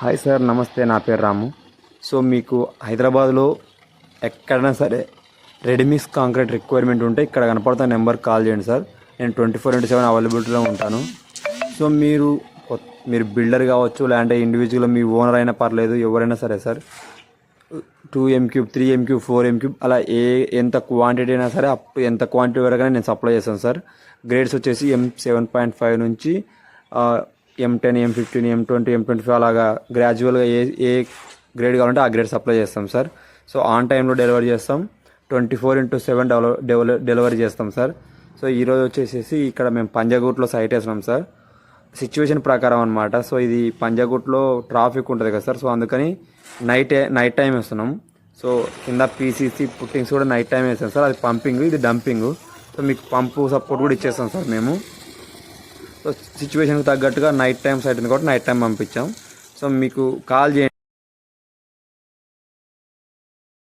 Hi sir, నమస్తే. నా పేరు రాము. సో మీకు హైదరాబాద్లో ఎక్కడైనా సరే రెడీమిక్స్ కాంక్రీట్ రిక్వైర్మెంట్ ఉంటే ఇక్కడ కనపడుతున్న నెంబర్కి కాల్ చేయండి సార్. నేను 24/7 అవైలబిలిటీలో ఉంటాను. సో మీరు బిల్డర్ కావచ్చు, లేదంటే ఇండివిజువల్ మీ ఓనర్ అయినా పర్లేదు, ఎవరైనా సరే సార్. 2M3, 3M3, 4M3 అలా ఎంత క్వాంటిటీ అయినా సరే, అప్ టు ఎంత క్వాంటిటీ వరకు నేను సప్లై చేస్తాను సార్. గ్రేడ్స్ వచ్చేసి M7.5 నుంచి M10, M15, M20, M25 అలాగా గ్రాడ్యువల్గా ఏ గ్రేడ్ కావాలంటే ఆ గ్రేడ్ సప్లై చేస్తాం సార్. సో ఆన్ టైంలో డెలివరీ చేస్తాం. 24/7 డెలివరీ చేస్తాం సార్. సో ఈరోజు వచ్చేసేసి ఇక్కడ మేము పంజాగుట్లో సైట్ వేస్తున్నాం సార్. సిచ్యువేషన్ ప్రకారం అనమాట. సో ఇది పంజాగుట్లో ట్రాఫిక్ ఉంటుంది కదా సార్. సో అందుకని నైట్ టైం వేస్తున్నాం. సో కింద పీసీసీ పుట్టింగ్స్ కూడా నైట్ టైం వేస్తాం సార్. అది పంపింగ్, ఇది డంపింగ్. సో మీకు పంపు సపోర్ట్ కూడా ఇచ్చేస్తాం సార్ మేము. సో సిచ్యువేషన్కి తగ్గట్టుగా నైట్ టైం సైట్ ఉంది కాబట్టి నైట్ టైం పంపించాం. సో మీకు కాల్ చేయండి.